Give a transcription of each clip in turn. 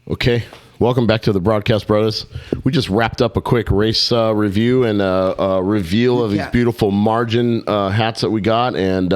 Okay, welcome back to the Broadcast Braddahs. We just wrapped up a quick race review and a reveal of these beautiful margin hats that we got, and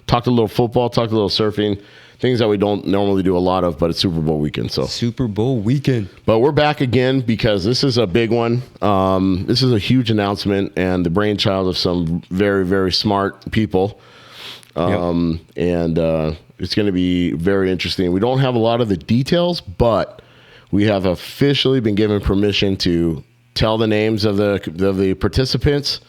talked a little football, talked a little surfing, things that we don't normally do a lot of, but it's Super Bowl weekend. So Super Bowl weekend. But we're back again because this is a big one. This is a huge announcement and the brainchild of some very, very smart people. And it's going to be very interesting. We don't have a lot of the details, but we have officially been given permission to tell the names of the participants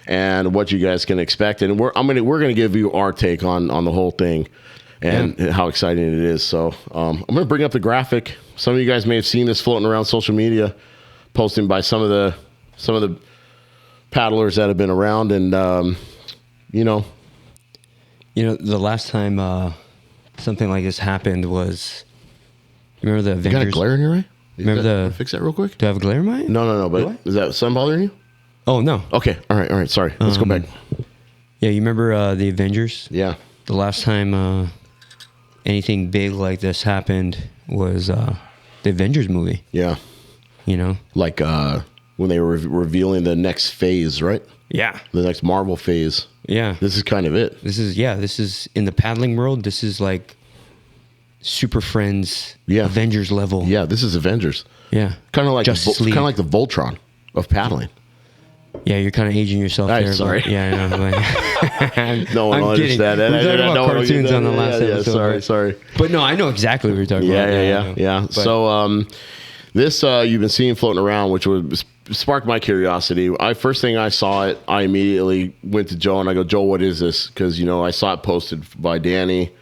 and what you guys can expect. And we're going to give you our take on the whole thing and how exciting it is. So I'm going to bring up the graphic. Some of you guys may have seen this floating around social media, posting by some of the paddlers that have been around, and the last time something like this happened was, you remember the Avengers? You got a glare in your eye? Remember fix that real quick? Do I have a glare in my eye? No. But is that sun bothering you? Oh, no. Okay. All right. Sorry. Let's go back. Yeah, you remember the Avengers? Yeah. The last time anything big like this happened was the Avengers movie. Yeah. Like when they were revealing the next phase, right? Yeah. The next Marvel phase. Yeah. This is kind of it. This is in the paddling world. This is like Super Friends, Avengers level. Yeah, this is Avengers. Yeah. Kind of like the Voltron of paddling. Yeah, you're kind of aging yourself there. Sorry. But, yeah, I know. No one will understand that. We talked about cartoons on the last episode. Sorry. But no, I know exactly what you're talking about. Yeah. So this you've been seeing floating around, which would spark my curiosity. First thing I saw it, I immediately went to Joe and I go, Joe, what is this? Because I saw it posted by Danny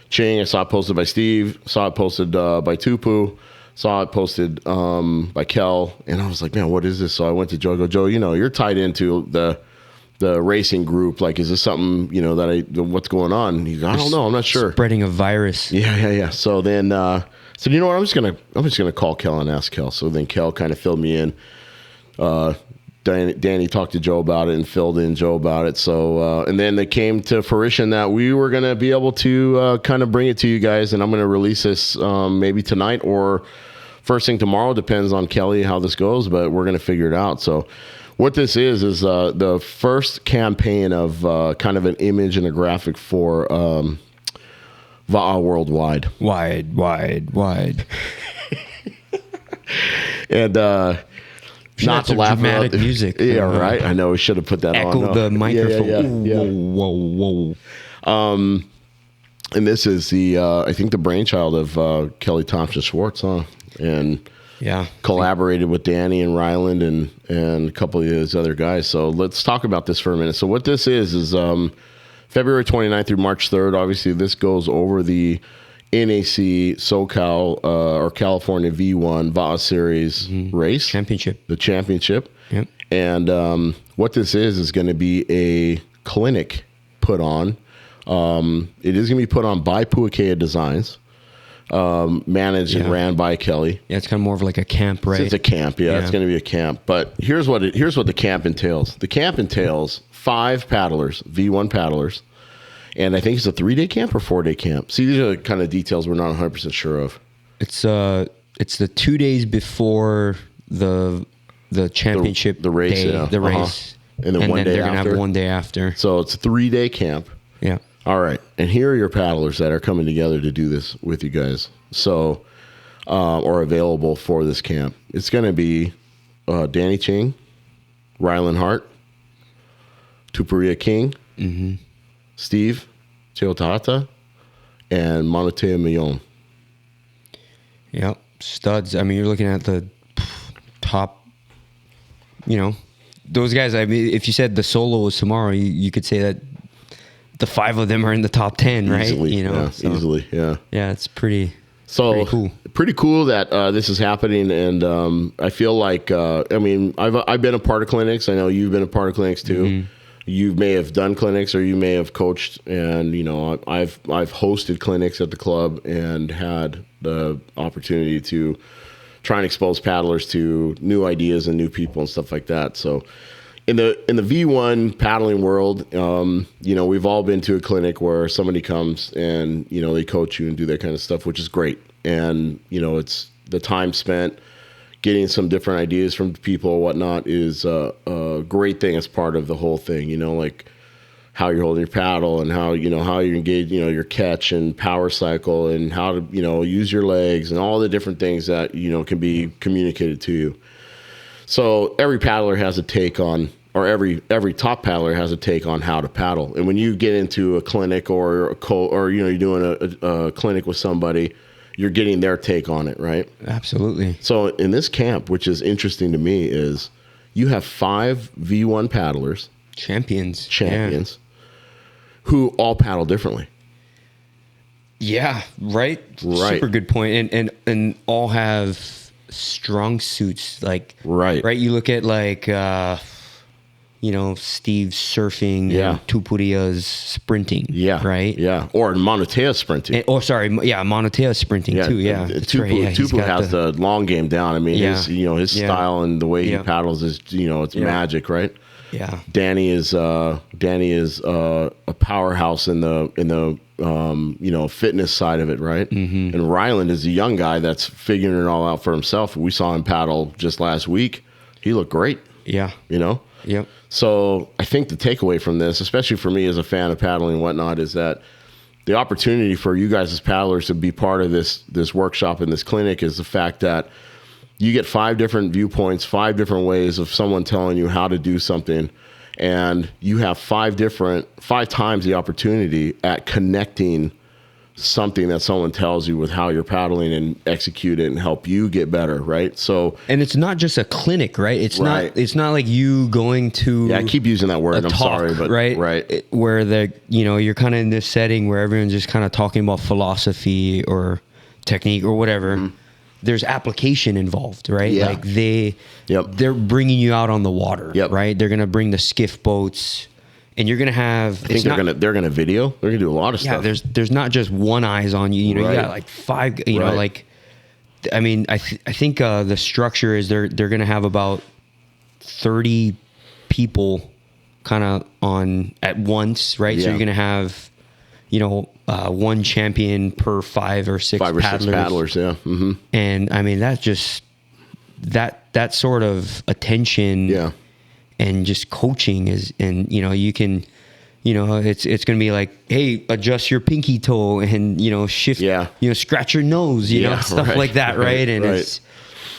Ching, I saw it posted by Steve, saw it posted by Tupu, saw it posted by Kel, and I was like, man, what is this? So I went to Joe. I go, Joe, you're tied into the racing group. Like, is this something what's going on? He goes, I don't know, I'm not sure. Spreading a virus. Yeah. So then, so you know what? I'm just gonna call Kel and ask Kel. So then Kel kind of filled me in. Danny talked to Joe about it and filled in Joe about it. So, and then it came to fruition that we were going to be able to kind of bring it to you guys, and I'm going to release this maybe tonight or first thing tomorrow. Depends on Kelly how this goes, but we're going to figure it out. So what this is the first campaign of kind of an image and a graphic for VAA Worldwide. Wide. And not to laugh dramatic music. Yeah, right. I know we should have put that on. Echo the microphone. Yeah. Whoa. And this is I think the brainchild of Kelly Thompson Schwartz, huh? And collaborated with Danny and Ryland and a couple of those other guys. So let's talk about this for a minute. So what this is February 29th through March 3rd. Obviously, this goes over the NAC SoCal or California V1 VAA Series race championship. The championship. Yep. And what this is going to be a clinic put on. It is going to be put on by Puakea Designs, managed and ran by Kelly. Yeah, it's kind of more of like a camp, right? It's a camp. Yeah, it's going to be a camp. But here's what the camp entails. The camp entails 5 paddlers, V1 paddlers. And I think it's a 3-day camp or 4-day camp. See, these are the kind of details we're not 100% sure of. It's the 2 days before the championship, the race, day, the race, and then one day they're after. Gonna have 1 day after. So it's a 3-day camp. Yeah. All right, and here are your paddlers that are coming together to do this with you guys. So, or available for this camp. It's going to be Danny Ching, Ryland Hart, Tupuria King. Steve Teotahata, and Monoteo Millon. Yep, studs. I mean, you're looking at the top, those guys. I mean, if you said the solo was tomorrow, you could say that the 5 of them are in the top 10, right? Easily, easily. Yeah, it's pretty cool. Pretty cool that this is happening, and I feel like, I've been a part of clinics. I know you've been a part of clinics too. You may have done clinics or you may have coached, and I've hosted clinics at the club and had the opportunity to try and expose paddlers to new ideas and new people and stuff like that. So in the V1 paddling world, we've all been to a clinic where somebody comes and they coach you and do that kind of stuff, which is great. And it's the time spent getting some different ideas from people or whatnot is a great thing as part of the whole thing. Like how you're holding your paddle and how you engage, your catch and power cycle and how to, use your legs and all the different things that, can be communicated to you. So every paddler has a take on, or every top paddler has a take on how to paddle. And when you get into a clinic or you're doing a clinic with somebody, you're getting their take on it, right? Absolutely. So in this camp, which is interesting to me, is you have 5 V1 paddlers. Champions. Who all paddle differently. Yeah, right. Super good point. And all have strong suits. Like, right. You look at like, Steve surfing, and Tupuria's sprinting. Yeah. Right. Yeah. Or Monotea sprinting. Monotea sprinting too. Yeah. Tupu has the long game down. I mean, his style and the way he paddles is, it's magic, right? Yeah. Danny is a powerhouse in the fitness side of it, right? Mm-hmm. And Ryland is a young guy that's figuring it all out for himself. We saw him paddle just last week. He looked great. Yeah. Yep. So I think the takeaway from this, especially for me as a fan of paddling and whatnot, is that the opportunity for you guys as paddlers to be part of this workshop and this clinic is the fact that you get 5 different viewpoints, 5 different ways of someone telling you how to do something. And you have 5 times the opportunity at connecting something that someone tells you with how you're paddling and execute it and help you get better, right? So, and it's not just a clinic, right? It's not like you going to I keep using that word. I'm sorry, but right. Where you're kind of in this setting where everyone's just kind of talking about philosophy or technique or whatever. Mm-hmm. There's application involved, right? Yeah. Like they're bringing you out on the water, right? They're gonna bring the skiff boats, and you're gonna have. I think they're gonna video. They're gonna do a lot of stuff. Yeah, there's not just one eyes on you. You got like 5. I mean, I think the structure is they're gonna have about 30 people kind of on at once, right? Yeah. So you're gonna have, one champion per 5 or 6 paddlers. Yeah. Mm-hmm. And I mean, that's just that sort of attention and just coaching is, and you can, it's going to be like, hey, adjust your pinky toe and, shift, scratch your nose, stuff like that. Right. And it's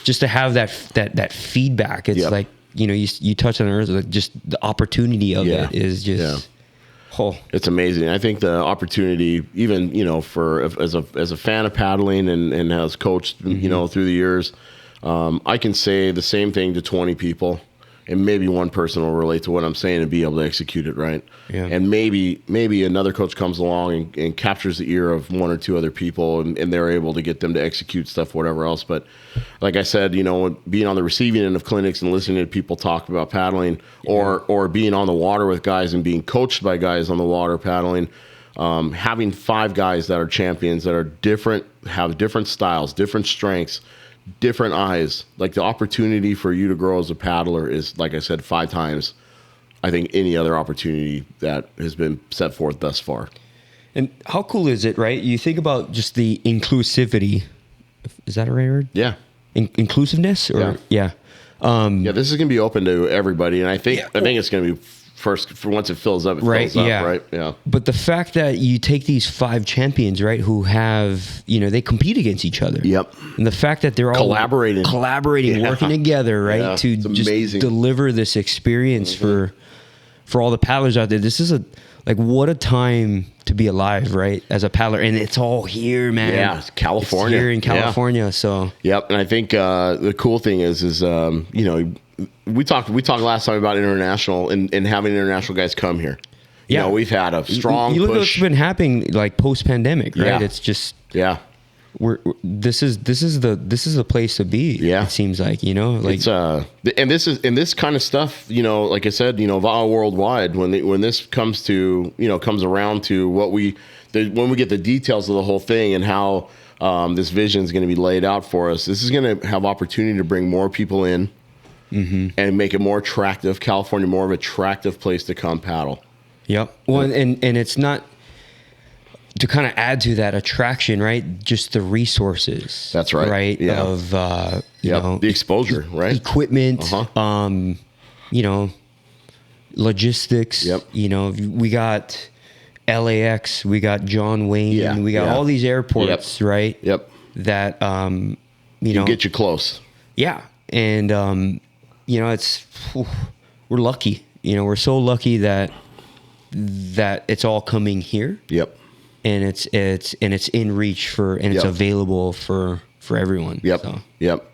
just to have that feedback. It's like, you touch on it earlier, like just the opportunity of it is just, it's amazing. I think the opportunity, even for as a fan of paddling and has coached, through the years, I can say the same thing to 20 people, and maybe one person will relate to what I'm saying and be able to execute it right. Yeah. And maybe another coach comes along and captures the ear of 1 or 2 other people, and they're able to get them to execute stuff, whatever else. But like I said, being on the receiving end of clinics and listening to people talk about paddling, or being on the water with guys and being coached by guys on the water paddling, having 5 guys that are champions that are different, have different styles, different strengths, different eyes. Like the opportunity for you to grow as a paddler is, like I said, 5 times I think any other opportunity that has been set forth thus far. And how cool is it, right? You think about just the inclusivity. Is that a right word? Yeah. Inclusiveness? Or this is going to be open to everybody, and I think it's going to be first for once it fills up. Fills up, right? Yeah. But the fact that you take these 5 champions, right, who have they compete against each other. Yep. And the fact that they're all collaborating, working together, right, to just deliver this experience for all the paddlers out there. This is what a time to be alive, right, as a paddler, and it's all here, man. Yeah, it's California. It's here in California, so. Yep, and I think the cool thing is we talked last time about international and having international guys come here. We've had a strong you look push. at what's been happening like post pandemic, right? Yeah. It's just this is the place to be. Yeah, it seems like it's and this kind of stuff. Like I said, VA worldwide. When this comes to comes around to when we get the details of the whole thing and how this vision is going to be laid out for us, this is going to have opportunity to bring more people in and make it more attractive. California more of an attractive place to come paddle. Yep. Well, and it's not. to kind of add to that attraction, right? Just the resources. That's right. Right. Yeah. Of, you know, the exposure, right? Equipment, you know, logistics, Yep. you know, we got LAX, we got John Wayne, we got all these airports, right? Yep. That, you know, get you close. Yeah. And, you know, we're lucky, you know, we're so lucky that it's all coming here. Yep. And it's in reach it's available for everyone. Yep. So. Yep.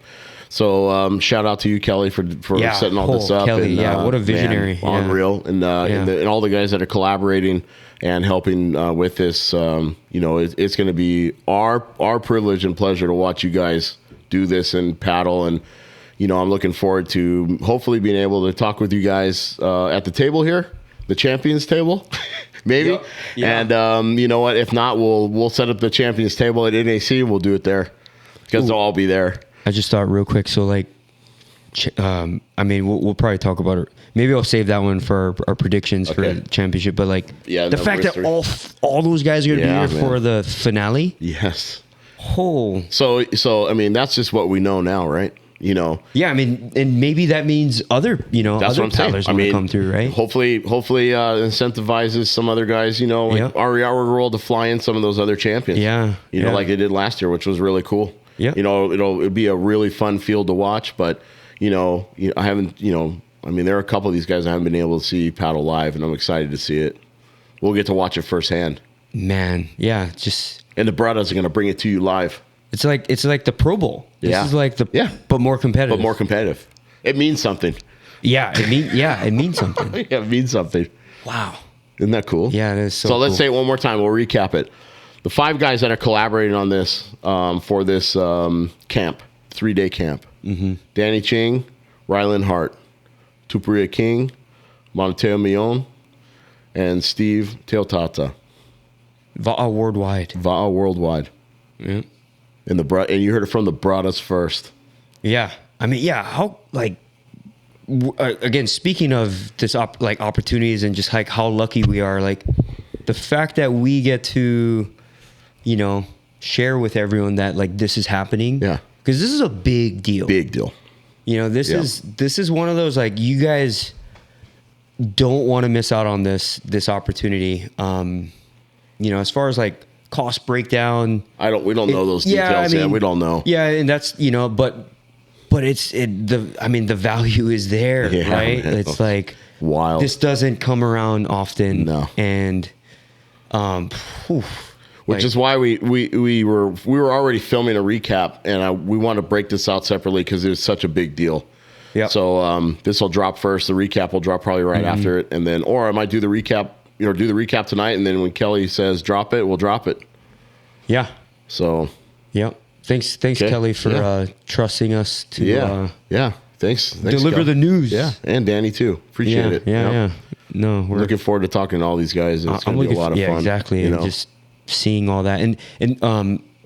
So shout out to you, Kelly, for setting all this up. Kelly, and, what a visionary. Man, unreal. And, and all the guys that are collaborating and helping with this, you know, it's going to be our privilege and pleasure to watch you guys do this and paddle. And, you know, I'm looking forward to hopefully being able to talk with you guys at the table here, the champions table, maybe. Yep. Yeah. And you know what? If not, we'll set up the champions table at NAC. We'll do it there because they'll all be there. I just thought real quick. So like, I mean, we'll probably talk about it. Maybe I'll save that one for our predictions for the championship. But like, the fact that all those guys are going to be here for the finale. Yes. Oh. So I mean, that's just what we know now, right? You know. Yeah, I mean, and maybe that means other paddlers want to come through, right? Hopefully, incentivizes some other guys, you know, like our world to fly in some of those other champions. Yeah. You know, like they did last year, which was really cool. Yeah. You know, it'll be a really fun field to watch, but you know, I haven't, you know, I mean, there are a couple of these guys I haven't been able to see paddle live, and I'm excited to see it. We'll get to watch it firsthand. Man, yeah, and the Braddahs are going to bring it to you live. It's like the Pro Bowl. This is like but more competitive. It means something. Yeah, it means something. Yeah, it means something. Wow. Isn't that cool? Yeah, it is so cool. Let's cool. say it one more time. We'll recap it. The 5 guys that are collaborating on this for this camp, 3-day camp. Mm-hmm. Danny Ching, Rylan Hart, Tupuria King, Monoteo Mion, and Steve Teotata. Va'a Worldwide. Yeah. And you heard it from the Braddahs first. Yeah. I mean, yeah, how, like, again, speaking of this opportunities and just like how lucky we are, like the fact that we get to, you know, share with everyone that like this is happening. Yeah. Because this is a big deal. Big deal. You know, this is one of those, like, you guys don't want to miss out on this opportunity. You know, as far as like cost breakdown, we don't know those details. Yeah, we don't know. Yeah, and that's, you know, but the value is there, right? Man. It's like wild. This doesn't come around often. No. And which is why we were already filming a recap, and we want to break this out separately because it was such a big deal. Yeah. So this will drop first. The recap will drop probably right after it, and then, or I might do the recap. You know, do the recap tonight, and then when Kelly says drop it, we'll drop it. Yeah. So. Yeah. Thanks, Kelly, for trusting us to. Thanks. Deliver Kelly. the news. Yeah, and Danny too. Appreciate it. Yeah. No, we're looking forward to talking to all these guys. It's going to be a lot of fun. Yeah, exactly. You and know? Just seeing all that, and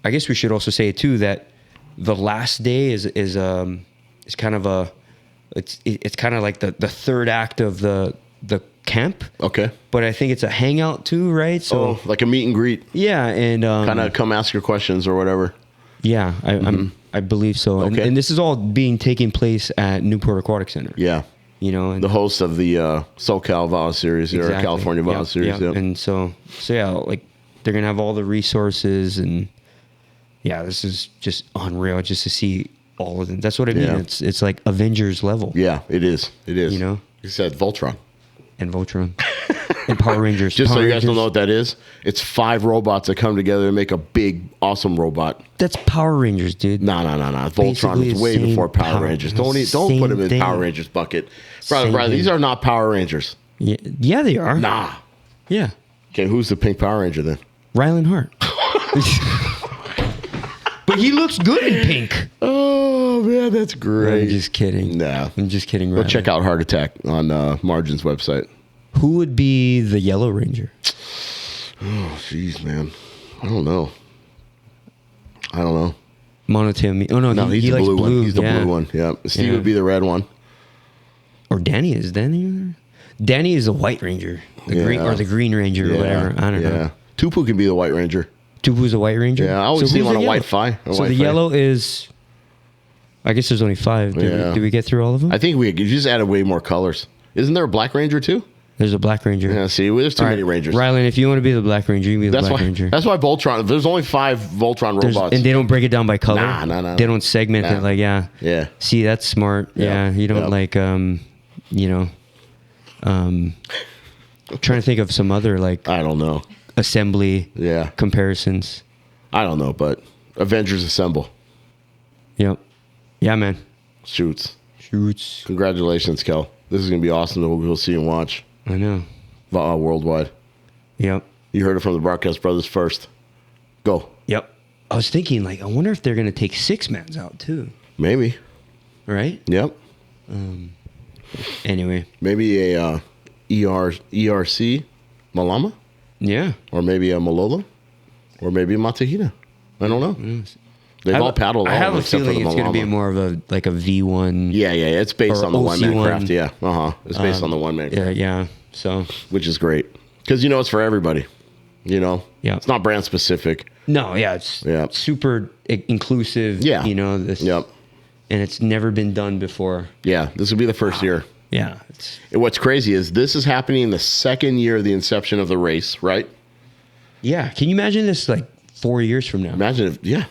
I guess we should also say too that the last day is kind of it's kind of like the third act of the camp. Okay. But I think it's a hangout too, right? So like a meet and greet. Yeah, and kind of come ask your questions or whatever. Yeah, I believe so. Okay. And this is all taking place at Newport Aquatic Center. Yeah. You know, and the host of the SoCal Va'a Series, or California Va'a Series. Yep. And so yeah, like they're gonna have all the resources, and yeah, this is just unreal just to see all of them. That's what I mean. Yeah. It's like Avengers level. Yeah, it is. It is. You know, you said Voltron. And Voltron. And Power Rangers. Just so you guys don't know what that is, it's 5 robots that come together and make a big, awesome robot. That's Power Rangers, dude. No. Voltron was way before Power Rangers. Don't put them in the Power Rangers bucket. Brother, these are not Power Rangers. Yeah, they are. Nah. Yeah. Okay, who's the pink Power Ranger then? Rylan Hart. But he looks good in pink. Oh, man, that's great. I'm just kidding. No. I'm just kidding. Go check out Heart Attack on Margin's website. Who would be the Yellow Ranger? Oh, jeez, man. I don't know. Monoteo. Oh, no, he's the blue one. He's the blue one. Yeah. Steve would be the red one. Or Danny. Is Danny? Danny is the White Ranger. The green Ranger or whatever. I don't know. Tupu can be the White Ranger. Tupu's a White Ranger? Yeah, I always see him who's on a the white yellow? fi. So the yellow is... I guess there's only 5. Did we get through all of them? I think you just added way more colors. Isn't there a Black Ranger too? There's a Black Ranger. Yeah, see, there's too many Rangers. Rylan, if you want to be the Black Ranger, you can be the Black Ranger. That's why Voltron, there's only 5 Voltron robots. And they don't break it down by color? Nah. They don't segment it like, Yeah. See, that's smart. Yeah, you don't like, I'm trying to think of some other, like... I don't know. Assembly comparisons. I don't know, but Avengers Assemble. Yep. Yeah, man. Shoots. Congratulations, Kel. This is going to be awesome to go see and watch. I know. Worldwide. Yep. You heard it from the Broadcast Brothers first. Go. Yep. I was thinking, like, I wonder if they're going to take 6-mans out, too. Maybe. Right? Yep. Anyway. Maybe a ERC Malama? Yeah. Or maybe a Malolo? Or maybe a Matahina. I don't know. They've all paddled all I have a except for feeling the it's going to be Malama. more of a V1. Yeah. It's based or on the one-man OC1. craft. Yeah. It's based on the one-man craft. Yeah. So. Which is great. Because, it's for everybody. Yeah. It's not brand specific. No, it's super inclusive. Yeah. Yep. And it's never been done before. Yeah. This will be the first year. Yeah. And what's crazy is this is happening in the second year of the inception of the race, right? Yeah. Can you imagine this like 4 years from now? Imagine if,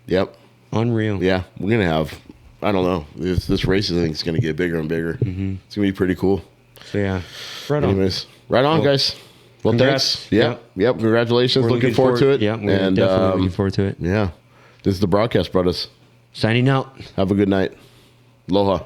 Yep. Unreal. Yeah. We're going to have, I don't know, this race I think is going to get bigger and bigger. Mm-hmm. It's going to be pretty cool. So, yeah. Right on. Anyways, right on, guys. Well, congrats. Thanks. Yep. Congratulations. We're looking forward to it. Yeah, we're definitely looking forward to it. Yeah. This is the Broadcast Brothers. Signing out. Have a good night. Aloha.